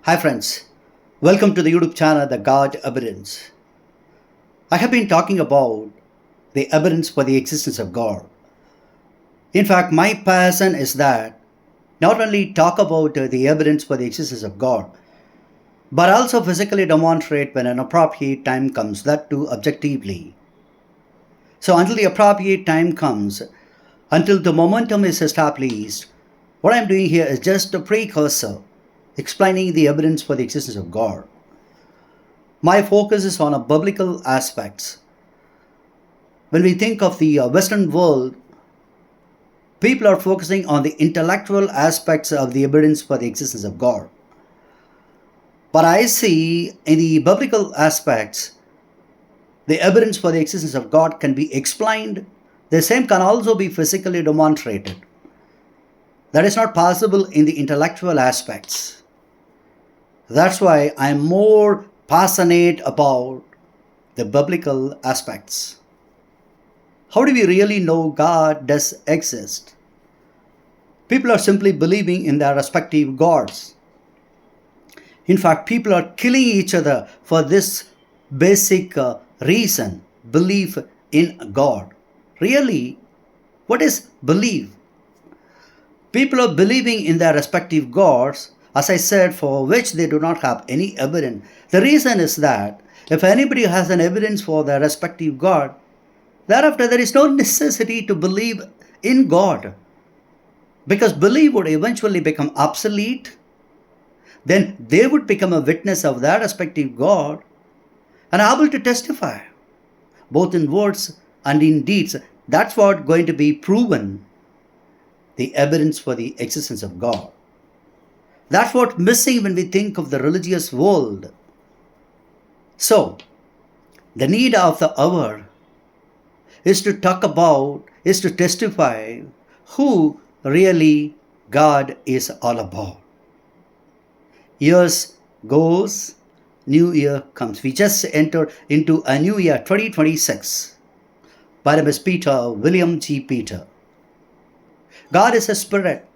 Hi friends, welcome to the YouTube channel The God Evidence. I have been talking about the evidence for the existence of God. In fact, my passion is that not only talk about the evidence for the existence of God, but also physically demonstrate when an appropriate time comes, that too objectively. So until the appropriate time comes, until the momentum is established, what I'm doing here is just a precursor explaining the evidence for the existence of God. My focus is on a biblical aspects. When we think of the Western world, people are focusing on the intellectual aspects of the evidence for the existence of God. But I see in the biblical aspects, the evidence for the existence of God can be explained. The same can also be physically demonstrated. That is not possible in the intellectual aspects. That's why I'm more passionate about the biblical aspects. How do we really know God does exist? People are simply believing in their respective gods. In fact, people are killing each other for this basic reason, belief in God. Really, what is belief? People are believing in their respective gods, as I said, for which they do not have any evidence. The reason is that if anybody has an evidence for their respective God, thereafter there is no necessity to believe in God, because belief would eventually become obsolete. Then they would become a witness of their respective God and able to testify, both in words and in deeds. That's what going to be proven, the evidence for the existence of God. That's what's missing when we think of the religious world. So, the need of the hour is to talk about, is to testify who really God is all about. Years goes, new year comes. We just entered into a new year, 2026. By the name is Peter, William G. Peter. God is a spirit.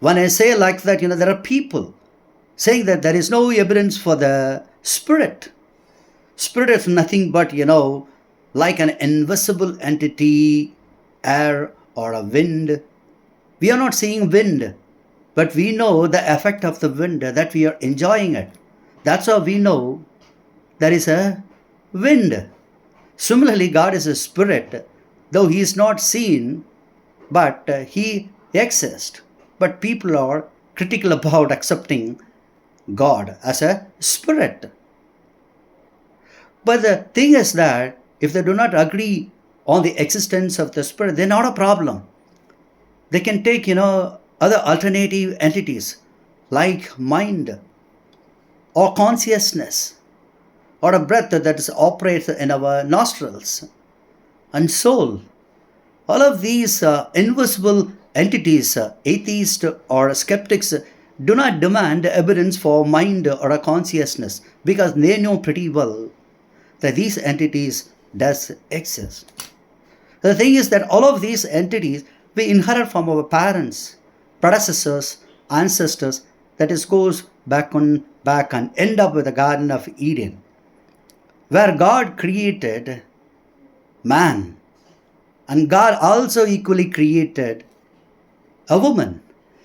When I say like that, there are people saying that there is no evidence for the spirit. Spirit is nothing but, like an invisible entity, air or a wind. We are not seeing wind, but we know the effect of the wind, that we are enjoying it. That's how we know there is a wind. Similarly, God is a spirit, though he is not seen, but he exists. But people are critical about accepting God as a spirit. But the thing is that if they do not agree on the existence of the spirit, they're not a problem. They can take, other alternative entities like mind or consciousness or a breath that is operates in our nostrils and soul. All of these invisible entities, atheists or skeptics, do not demand evidence for mind or a consciousness, because they know pretty well that these entities does exist. The thing is that all of these entities we inherit from our parents, predecessors, ancestors. That is goes back and end up with the Garden of Eden, where God created man, and God also equally created a woman.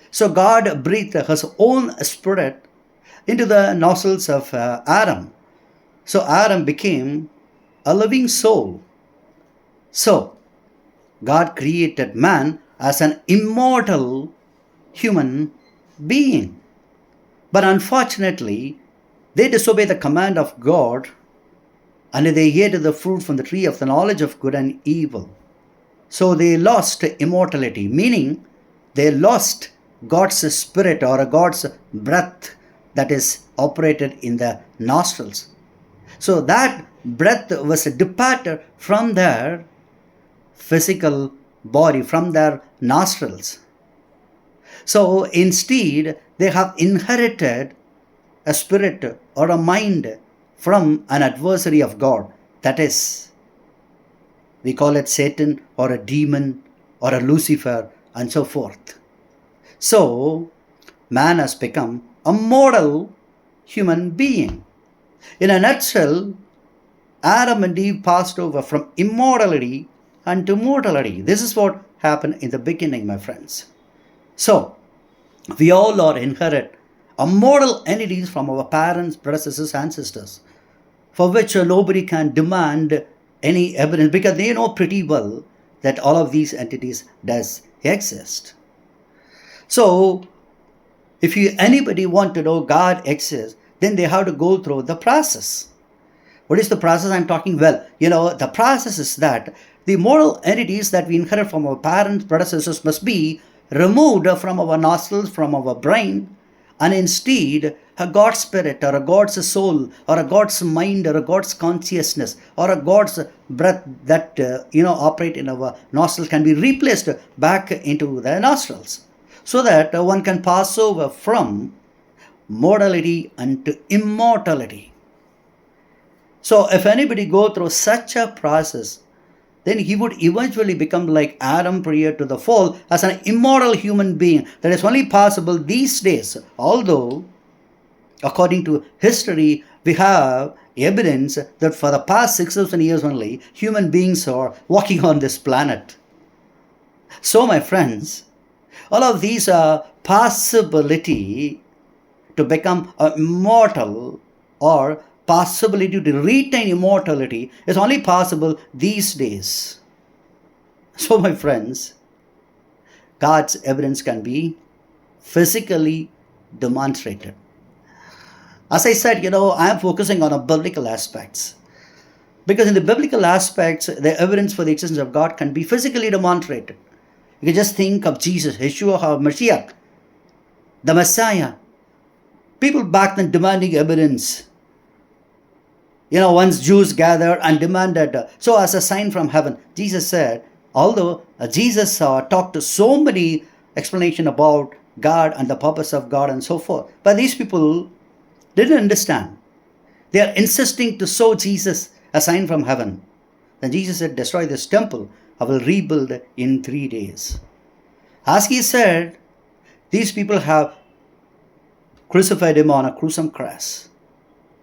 So God breathed his own spirit into the nostrils of Adam. So Adam became a living soul. So God created man as an immortal human being. But unfortunately, they disobeyed the command of God and they ate the fruit from the tree of the knowledge of good and evil. So they lost immortality, meaning they lost God's spirit or God's breath that is operated in the nostrils. So that breath was departed from their physical body, from their nostrils. So instead, they have inherited a spirit or a mind from an adversary of God. That is, we call it Satan or a demon or a Lucifer and so forth. So man has become a mortal human being. In a nutshell, Adam and Eve passed over from immortality unto mortality. This is what happened in the beginning, my friends. So, we all are inherit immortal entities from our parents, predecessors, ancestors, for which nobody can demand any evidence because they know pretty well that all of these entities does exist. So, if anybody want to know God exists, then they have to go through the process. What is the process I'm talking? Well, the process is that the moral entities that we inherit from our parents, predecessors must be removed from our nostrils, from our brain, and instead a God's spirit or a God's soul or a God's mind or a God's consciousness or a God's breath that operate in our nostrils can be replaced back into the nostrils, so that one can pass over from mortality unto immortality. So if anybody go through such a process, then he would eventually become like Adam prior to the fall as an immortal human being. That is only possible these days. Although, according to history, we have evidence that for the past 6,000 years only, human beings are walking on this planet. So, my friends, all of these are possibility to become immortal or possibility to retain immortality is only possible these days. So, my friends, God's evidence can be physically demonstrated. As I said, I am focusing on a biblical aspects. Because in the biblical aspects, the evidence for the existence of God can be physically demonstrated. You can just think of Jesus, Yeshua HaMashiach, the Messiah. People back then demanding evidence. Once Jews gathered and demanded, so as a sign from heaven, Jesus said, although Jesus talked to so many explanation about God and the purpose of God and so forth, but these people didn't understand. They are insisting to show Jesus a sign from heaven. Then Jesus said, destroy this temple, I will rebuild in 3 days. As he said, these people have crucified him on a gruesome cross.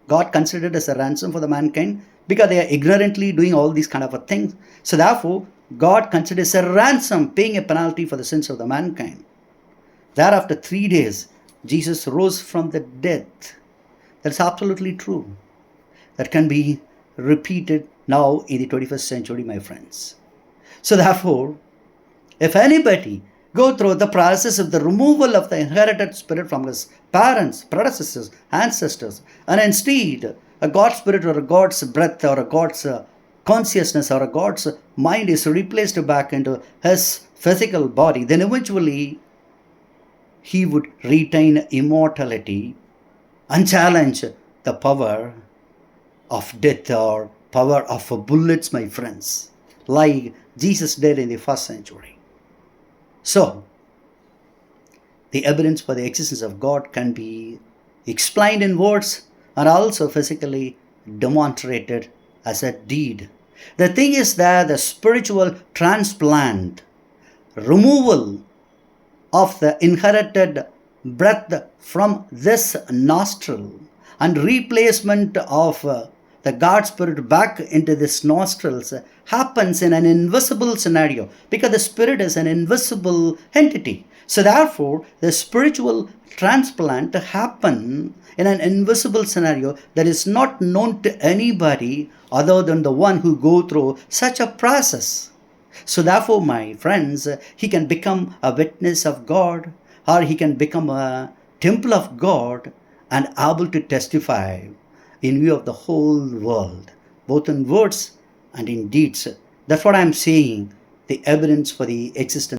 God considered as a ransom for the mankind because they are ignorantly doing all these kind of things. So therefore, God considers a ransom, paying a penalty for the sins of the mankind. Thereafter 3 days, Jesus rose from the dead. That's absolutely true. That can be repeated now in the 21st century, my friends. So therefore, if anybody go through the process of the removal of the inherited spirit from his parents, predecessors, ancestors, and instead a God's spirit or a God's breath or a God's consciousness or a God's mind is replaced back into his physical body, then eventually he would retain immortality and challenge the power of death or power of bullets, my friends, like Jesus did in the first century. So, the evidence for the existence of God can be explained in words and also physically demonstrated as a deed. The thing is that the spiritual transplant, removal of the inherited breath from this nostril and replacement of the God spirit back into this nostrils happens in an invisible scenario because the spirit is an invisible entity. So therefore, the spiritual transplant happen in an invisible scenario that is not known to anybody other than the one who go through such a process. So therefore, my friends, he can become a witness of God, or he can become a temple of God and able to testify in view of the whole world, both in words and in deeds. That's what I'm saying, the evidence for the existence